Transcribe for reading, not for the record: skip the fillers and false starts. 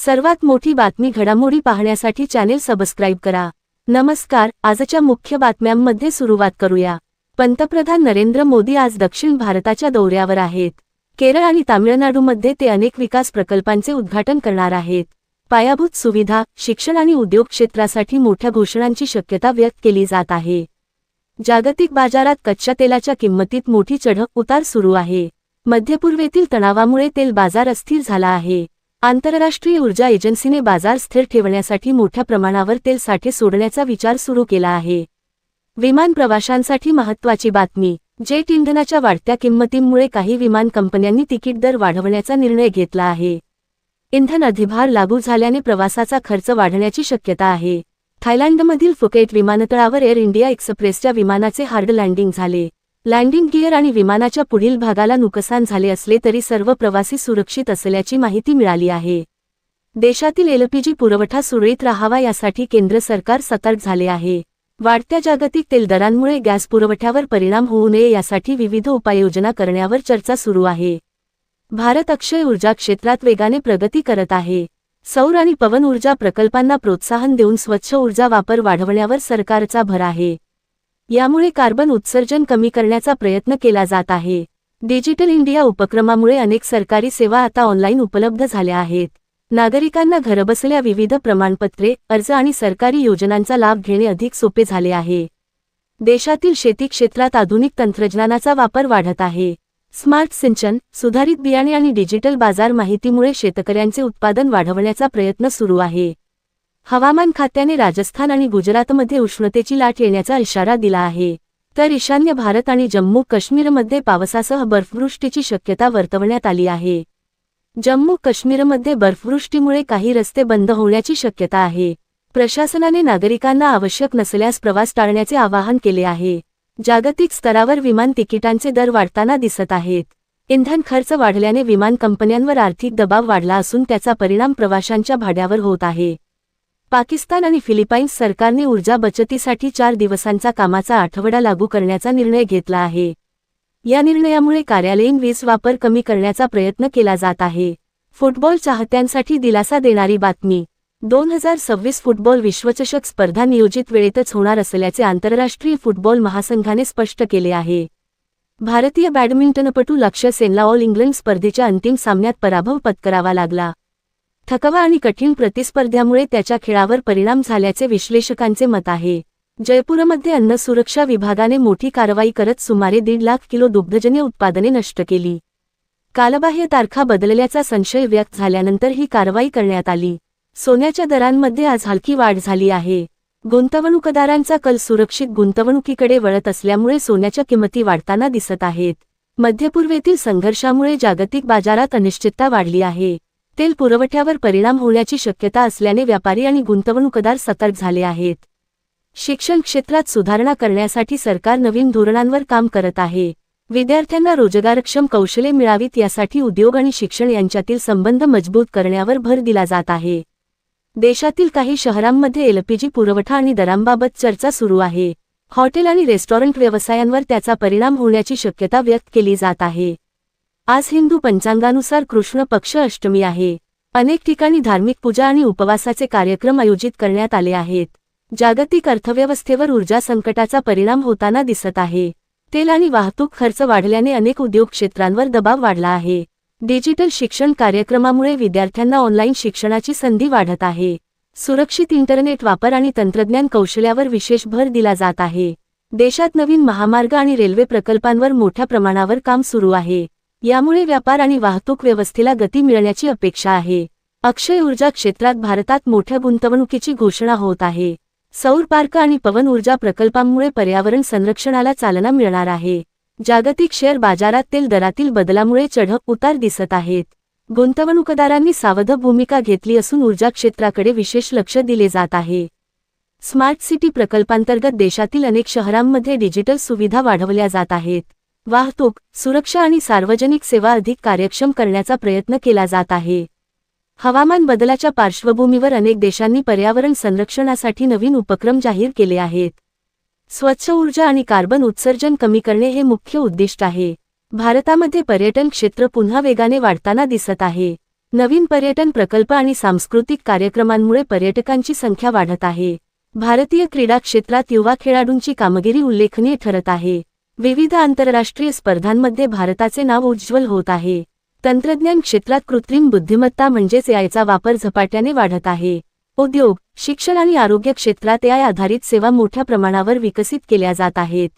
सर्वात मोठी बातमी घडामोडी पाहण्यासाठी चॅनेल सबस्क्राईब करा। नमस्कार, आजच्या मुख्य बातम्यांमध्ये सुरुवात करूया। पंतप्रधान नरेंद्र मोदी आज दक्षिण भारताच्या दौऱ्यावर आहेत। केरळ आणि तामिळनाडूमध्ये ते अनेक विकास प्रकल्पांचे उद्घाटन करणार आहेत। पायाभूत सुविधा, शिक्षण आणि उद्योग क्षेत्रासाठी मोठ्या घोषणांची शक्यता व्यक्त केली जात आहे। जागतिक बाजारात कच्च्या तेलाच्या किंमतीत मोठी चढ-उतार सुरू आहे। मध्यपूर्वेतील तणावामुळे तेल बाजार अस्थिर झाला आहे। आंतरराष्ट्रीय ऊर्जा एजन्सीने बाजार स्थिर ठेवण्यासाठी मोठ्या प्रमाणावर तेल साठे सोडण्याचा विचार सुरू केला आहे। विमान प्रवाशांसाठी महत्त्वाची बातमी। जेट इंधनाच्या वाढत्या किंमतींमुळे काही विमान कंपन्यांनी तिकीट दर वाढवण्याचा निर्णय घेतला आहे। इंधन अधिभार लागू झाल्याने प्रवासाचा खर्च वाढण्याची शक्यता आहे। थायलंडमधील फुकेट विमानतळावर एअर इंडिया एक्सप्रेसच्या विमानाचे हार्ड लँडिंग झाले। लँडिंग गिअर आणि विमानाच्या पुढील भागाला नुकसान झाले असले तरी सर्व प्रवासी सुरक्षित असल्याची माहिती मिळाली आहे। देशातील एलपीजी पुरवठा सुरळीत राहावा यासाठी केंद्र सरकार सतर्क झाले आहे। वाढत्या जागतिक तेल दरांमुळे गॅस पुरवठ्यावर परिणाम होऊ नये यासाठी विविध उपाययोजना करण्यावर चर्चा सुरू आहे। भारत अक्षय ऊर्जा क्षेत्रात वेगाने प्रगती करत आहे। सौर आणि पवन ऊर्जा प्रकल्पांना प्रोत्साहन देऊन स्वच्छ ऊर्जा वापर वाढवण्यावर सरकारचा भर आहे। यामुळे कार्बन उत्सर्जन कमी करण्याचा प्रयत्न केला जात आहे। डिजिटल इंडिया उपक्रमामुळे अनेक सरकारी सेवा आता ऑनलाईन उपलब्ध झाल्या आहेत। नागरिकांना घरबसल्या विविध प्रमाणपत्रे, अर्ज आणि सरकारी योजनांचा लाभ घेणे अधिक सोपे झाले आहे। देशातील शेती क्षेत्रात आधुनिक तंत्रज्ञानाचा वापर वाढत आहे। स्मार्ट सिंचन, सुधारित बियाणे आणि डिजिटल बाजार माहितीमुळे शेतकऱ्यांचे उत्पादन वाढवण्याचा प्रयत्न सुरू आहे। हवामान खात्याने राजस्थान आणि गुजरातमध्ये उष्णतेची लाट येण्याचा इशारा दिला आहे। तर ईशान्य भारत आणि जम्मू काश्मीरमध्ये पावसासह बर्फवृष्टीची शक्यता वर्तवण्यात आली आहे। जम्मू काश्मीरमध्ये बर्फवृष्टीमुळे काही रस्ते बंद होण्याची शक्यता आहे। प्रशासनाने नागरिकांना आवश्यक नसल्यास प्रवास टाळण्याचे आवाहन केले आहे। जागतिक स्तरावर विमान तिकिटांचे दर वाढताना दिसत आहेत। इंधन खर्च वाढल्याने विमान कंपन्यांवर आर्थिक दबाव वाढला असून त्याचा परिणाम प्रवाशांच्या भाड्यावर होत आहे। पाकिस्तान आणि फिलिपाईन्स सरकारने ऊर्जा बचतीसाठी 4 दिवसांचा कामाचा आठवडा लागू करण्याचा निर्णय घेतला आहे। या निर्णयामुळे कार्यालयीन वीज वापर कमी करण्याचा प्रयत्न केला जात आहे। फुटबॉल चाहत्यांसाठी दिलासा देणारी बातमी। 2026 फुटबॉल विश्वचषक स्पर्धा नियोजित वेळेतच होणार असल्याचे आंतरराष्ट्रीय फुटबॉल महासंघाने स्पष्ट केले आहे। भारतीय बॅडमिंटनपटू लक्ष्य सेनला ऑल इंग्लंड स्पर्धेच्या अंतिम सामन्यात पराभव पत्करावा लागला। थकवा आणि कठीण प्रतिस्पर्ध्यामुळे त्याच्या खेळावर परिणाम झाल्याचे विश्लेषकांचे मत आहे। जयपूरमध्ये अन्न सुरक्षा विभागाने मोठी कारवाई करत सुमारे 1.5 लाख किलो दुग्धजन्य उत्पादने नष्ट केली। कालबाह्य तारखा बदलल्याचा संशय व्यक्त झाल्यानंतर ही कारवाई करण्यात आली। सोन्याच्या दरांमध्ये आज हलकी वाढ झाली आहे। गुंतवणूकदारांचा कल सुरक्षित गुंतवणुकीकडे वळत असल्यामुळे सोन्याच्या किंमती वाढताना दिसत आहेत। मध्यपूर्वेतील संघर्षामुळे जागतिक बाजारात अनिश्चितता वाढली आहे। तेल पुरवठ्यावर परिणाम होण्याची शक्यता असल्याने व्यापारी आणि गुंतवणूकदार सतर्क झाले आहेत। शिक्षण क्षेत्रात सुधारणा करण्यासाठी सरकार नवीन धोरणांवर काम करत आहे। विद्यार्थ्यांना रोजगारक्षम कौशल्ये मिळावीत यासाठी उद्योग आणि शिक्षण यांच्यातील संबंध मजबूत करण्यावर भर दिला जात आहे। देशातील काही शहरांमध्ये एलपीजी पुरवठा आणि दरांबाबत चर्चा सुरू आहे। हॉटेल आणि रेस्टॉरंट व्यवसायांवर त्याचा परिणाम होण्याची शक्यता व्यक्त केली जात आहे। आज हिंदू पंचांगानुसार कृष्ण पक्ष अष्टमी आहे। अनेक ठिकाणी धार्मिक पूजा आणि उपवासाचे कार्यक्रम आयोजित करण्यात आले आहेत। जागतिक अर्थव्यवस्थेवर ऊर्जा संकटाचा परिणाम होताना दिसत आहे। तेल आणि वाहतूक खर्च वाढल्याने अनेक उद्योग क्षेत्रांवर दबाव वाढला आहे। डिजिटल शिक्षण कार्यक्रमामुळे विद्यार्थ्यांना ऑनलाईन शिक्षणाची संधी वाढत आहे। सुरक्षित इंटरनेट वापर आणि तंत्रज्ञान कौशल्यावर विशेष भर दिला जात आहे। देशात नवीन महामार्ग आणि रेल्वे प्रकल्पांवर मोठ्या प्रमाणावर काम सुरू आहे। यामुळे व्यापार आणि वाहतूक व्यवस्थेला गती मिळण्याची अपेक्षा आहे। अक्षय ऊर्जा क्षेत्रात भारतात मोठ्या गुंतवणुकीची घोषणा होत आहे। सौर पार्क आणि पवन ऊर्जा प्रकल्पांमुळे पर्यावरण संरक्षणाला चालना मिळणार आहे। जागतिक शेअर बाजारात तेल दरातील बदलामुळे चढ-उतार दिसत आहेत। गुंतवणूकदारांनी सावध भूमिका घेतली असून ऊर्जा क्षेत्राकडे विशेष लक्ष दिले जात आहे। स्मार्ट सिटी प्रकल्पांतर्गत देशातील अनेक शहरांमध्ये डिजिटल सुविधा वाढवल्या जात आहेत। वाहतूक, सुरक्षा आणि सार्वजनिक सेवा अधिक कार्यक्षम करण्याचा प्रयत्न केला जात आहे। हवामान बदलाच्या पार्श्वभूमीवर अनेक देशांनी पर्यावरण संरक्षणासाठी नवीन उपक्रम जाहीर केले आहेत। स्वच्छ ऊर्जा आणि कार्बन उत्सर्जन कमी करणे हे मुख्य उद्दिष्ट आहे। भारतामध्ये पर्यटन क्षेत्र पुन्हा वेगाने वाढताना दिसत आहे। नवीन पर्यटन प्रकल्प आणि सांस्कृतिक कार्यक्रमांमुळे पर्यटकांची संख्या वाढत आहे. भारतीय क्रीडा क्षेत्रात युवा खेळाडूंची कामगिरी उल्लेखनीय ठरत आहे. विविध आंतरराष्ट्रीय स्पर्धांमध्ये भारताचे नाव उज्ज्वल होत आहे. तंत्रज्ञान क्षेत्रात कृत्रिम बुद्धिमत्ता म्हणजेच एआयचा वापर झपाट्याने वाढत आहे. उद्योग, शिक्षण आणि आरोग्य क्षेत्रात एआय आधारित सेवा मोठ्या प्रमाणावर विकसित केल्या जात आहेत.